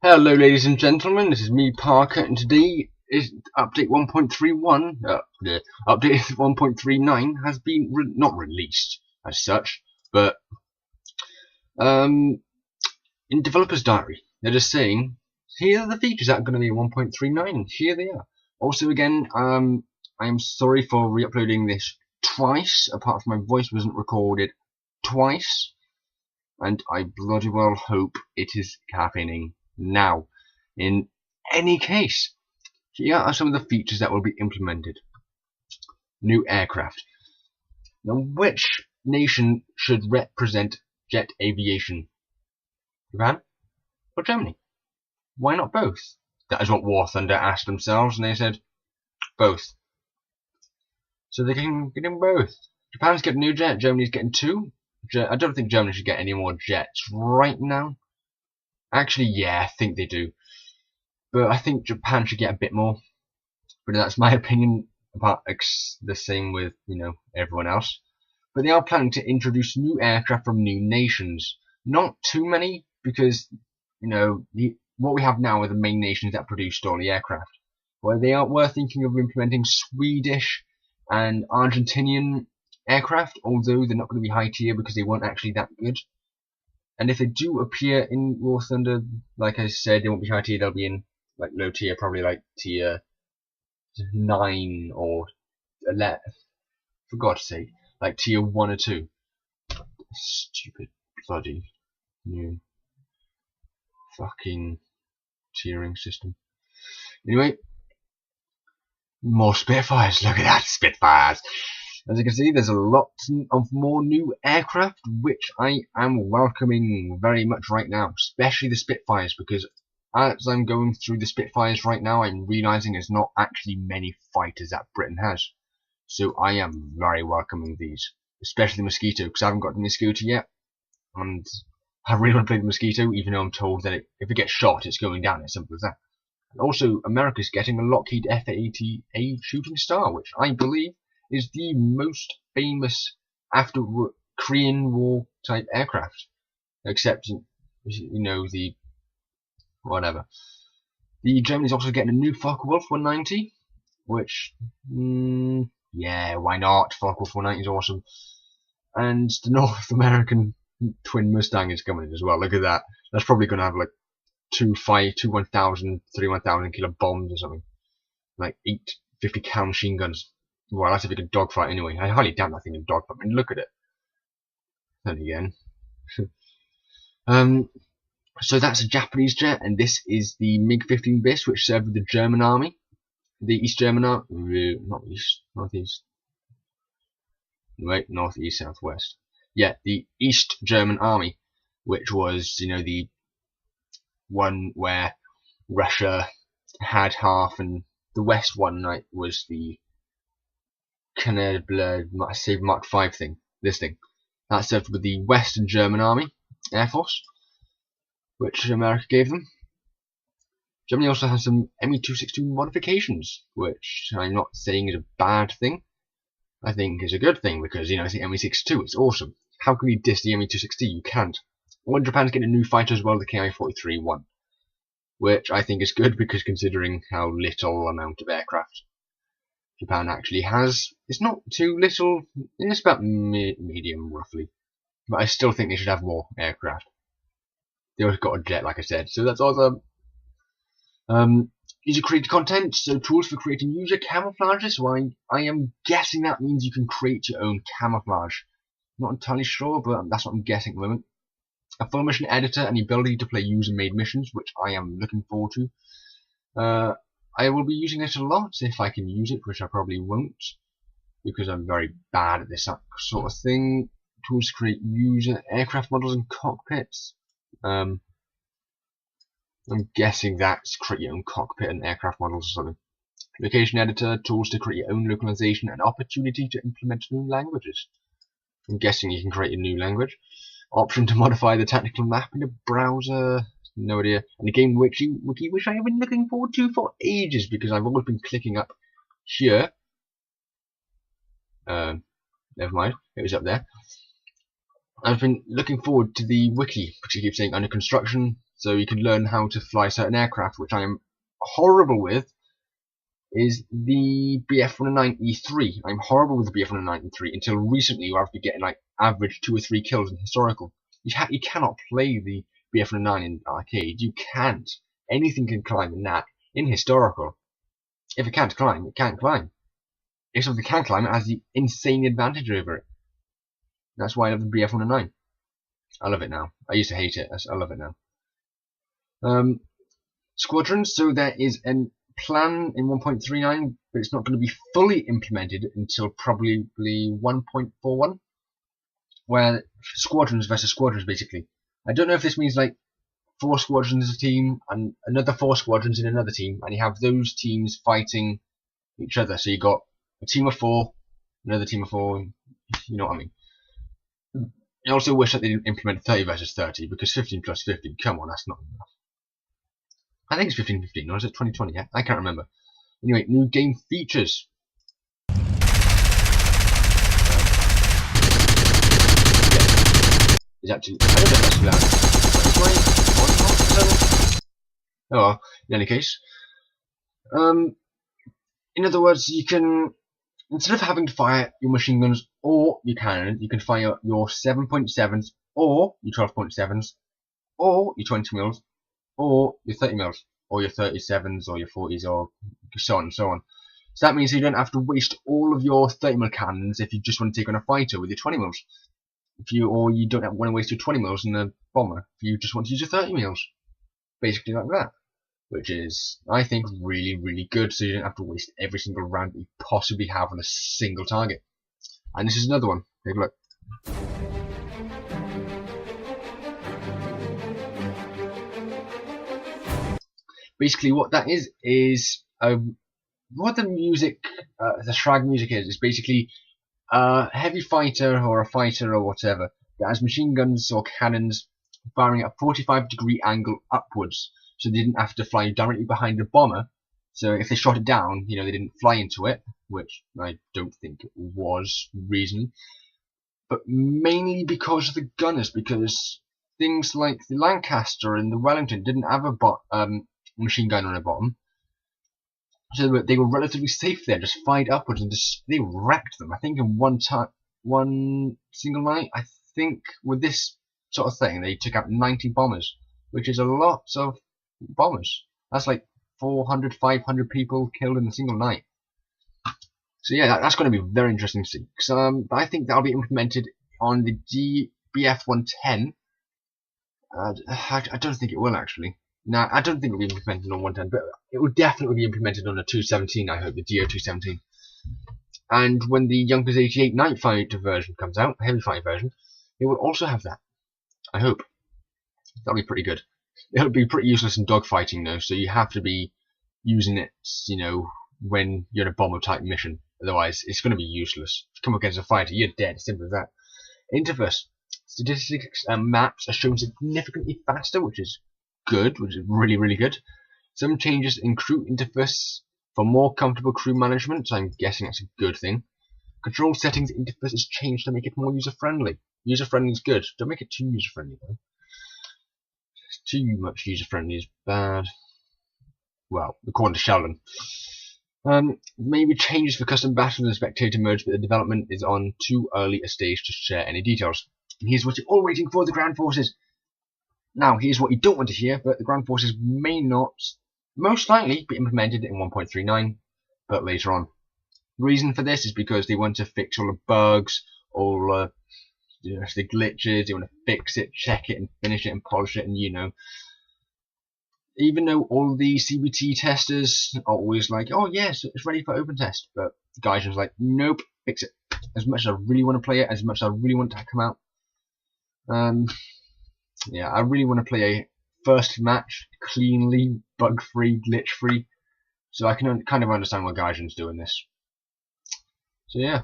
Hello ladies and gentlemen, this is me Parker, and today is update 1.31, update 1.39 has been not released as such, but in Developer's Diary, they're just saying, here are the features that are going to be in 1.39, and here they are. Also again, I am sorry for re-uploading this twice, apart from my voice wasn't recorded twice, and I bloody well hope it is happening now. In any case, here are some of the features that will be implemented. New aircraft. Now, which nation should represent jet aviation? Japan or Germany? Why not both? That is what War Thunder asked themselves, and they said both. So they can get in both. Japan's getting a new jet, Germany's getting two. I don't think Germany should get any more jets right now. Actually, yeah, I think they do. But I think Japan should get a bit more. But that's my opinion, about the same with, everyone else. But they are planning to introduce new aircraft from new nations. Not too many, because, what we have now are the main nations that produced all the aircraft. Well, they were thinking of implementing Swedish and Argentinian aircraft, although they're not going to be high tier because they weren't actually that good. And if they do appear in War Thunder, like I said, they won't be high tier, they'll be in like low tier, probably like tier 9 or 11. For God's sake, like tier 1 or 2. Stupid bloody new fucking tiering system. Anyway, more Spitfires. Look at that, Spitfires. As you can see, there's a lot of more new aircraft, which I am welcoming very much right now, especially the Spitfires, because as I'm going through the Spitfires right now, I'm realizing there's not actually many fighters that Britain has. So I am very welcoming these, especially the Mosquito, because I haven't got the Mosquito yet, and I really want to play the Mosquito, even though I'm told that if it gets shot, it's going down, as simple as that. And also, America's getting a Lockheed F-80A Shooting Star, which I believe is the most famous after Korean War type aircraft, except the whatever. The Germany's also getting a new Focke-Wulf 190, which yeah, why not? Focke-Wulf 190 is awesome, and the North American twin Mustang is coming in as well. Look at that. That's probably going to have like two 1,000, 3 1,000 kilo bombs or something, like 8 50 cal machine guns. Well, that's if it can dogfight anyway. I highly doubt that thing can dogfight. I mean, look at it. Then again. So that's a Japanese jet, and this is the MiG-15 Bis, which served with the German army. The East German army. Not East. Northeast. Wait, Northeast, Southwest. Yeah, the East German army, which was, the one where Russia had half, and the West one was the Save Mark 5 thing, this thing. That served with the Western German Army, Air Force, which America gave them. Germany also has some Me-262 modifications, which I'm not saying is a bad thing. I think is a good thing, because, it's the Me-62, it's awesome. How can you diss the Me-260? You can't. Well, Japan's getting a new fighter as well, the Ki-43-1, which I think is good, because considering how little amount of aircraft Japan actually has, it's not too little, it's about medium roughly, but I still think they should have more aircraft. They also got a jet, like I said, so that's awesome. User created content, so tools for creating user camouflages. So I am guessing that means you can create your own camouflage. Not entirely sure, but that's what I'm guessing at the moment. A full mission editor and the ability to play user-made missions, which I am looking forward to. I will be using it a lot if I can use it, which I probably won't, because I'm very bad at this sort of thing. Tools to create user aircraft models and cockpits. I'm guessing that's create your own cockpit and aircraft models or something. Location editor, tools to create your own localization, and opportunity to implement new languages. I'm guessing you can create a new language. Option to modify the tactical map in a browser. No idea. And the game wiki, which I have been looking forward to for ages, because I've always been clicking up here. Never mind, it was up there. I've been looking forward to the wiki, which you keep saying under construction, so you can learn how to fly certain aircraft, which I am horrible with. Is the BF-109E3. I'm horrible with the BF-109E3 until recently, where I've been getting like average 2 or 3 kills in historical. You cannot play the BF-109 in arcade. You can't. Anything can climb in that. In historical, if it can't climb, it can't climb. If something can climb, it has the insane advantage over it. That's why I love the BF-109. I love it now. I used to hate it. I love it now. Squadrons. So there is an plan in 1.39, but it's not going to be fully implemented until probably 1.41, where squadrons versus squadrons, basically. I don't know if this means like 4 squadrons as a team and another 4 squadrons in another team, and you have those teams fighting each other. So you got a team of 4, another team of 4. You know what I mean? I also wish that they didn't implement 30 versus 30, because 15 plus 15. Come on, that's not enough. I think it's 15-15, or is it 2020? I can't remember. Anyway, new game features. Is actually, I don't know if that's loud. 2020? Oh well, in any case. In other words, you can, instead of having to fire your machine guns or your cannon, you can fire your 7.7s or your 12.7s or your 20 mils or your 30 mils, or your 37s, or your 40s, or so on and so on. So that means you don't have to waste all of your 30 mil cannons if you just want to take on a fighter with your 20 mils. Or you don't want to waste your 20 mils in a bomber if you just want to use your 30 mils. Basically like that. Which is, I think, really, really good, so you don't have to waste every single round that you possibly have on a single target. And this is another one. Take a look. Basically, what that is what the music, the Shrag music is basically a heavy fighter or a fighter or whatever that has machine guns or cannons firing at a 45-degree angle upwards, so they didn't have to fly directly behind the bomber. So if they shot it down, you know, they didn't fly into it, which I don't think it was reason, but mainly because of the gunners, because things like the Lancaster and the Wellington didn't have a machine gun on the bottom, so they were relatively safe there, just fired upwards and just they wrecked them. I think in one single night, I think with this sort of thing, they took out 90 bombers, which is a lot of bombers. That's like 400, 500 people killed in a single night. So yeah, that's going to be very interesting to see. I think that'll be implemented on the BF-110. I don't think it will actually. No, I don't think it will be implemented on 110, but it will definitely be implemented on a 217, I hope, the DO-217. And when the Junkers 88 night fighter version comes out, heavy fighter version, it will also have that. I hope. That'll be pretty good. It'll be pretty useless in dogfighting though, so you have to be using it, you know, when you're in a bomber type mission. Otherwise, it's going to be useless. If you come against a fighter, you're dead. Simple as that. Interface. Statistics and maps are shown significantly faster, which is good, which is really, really good. Some changes in crew interface for more comfortable crew management, so I'm guessing that's a good thing. Control settings interface is changed to make it more user-friendly. User-friendly is good. Don't make it too user-friendly though. Too much user-friendly is bad. Well, according to Sheldon. Maybe changes for custom battles and spectator modes, but the development is on too early a stage to share any details. And here's what you're all waiting for, the ground forces. Now, here's what you don't want to hear, but the ground forces may not, most likely, be implemented in 1.39, but later on. The reason for this is because they want to fix all the bugs, all the glitches, they want to fix it, check it, and finish it, and polish it, and you know. Even though all the CBT testers are always like, oh yes, it's ready for open test, but the guys are like, nope, fix it. As much as I really want to play it, as much as I really want it to come out, yeah, I really want to play a first match cleanly, bug-free, glitch-free, so I can kind of understand why Gaijin's doing this. So yeah,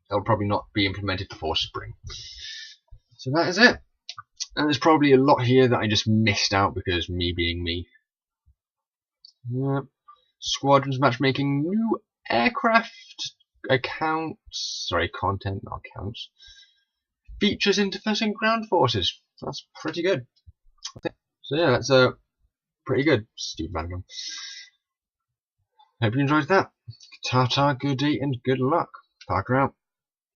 it'll probably not be implemented before spring. So that is it. And there's probably a lot here that I just missed out because me being me. Yep. Squadrons matchmaking, new aircraft accounts, sorry, content, not accounts. Features interface and ground forces. That's pretty good. So yeah, that's pretty good. Stupid random. Hope you enjoyed that. Ta-ta, good day, and good luck. Parker out.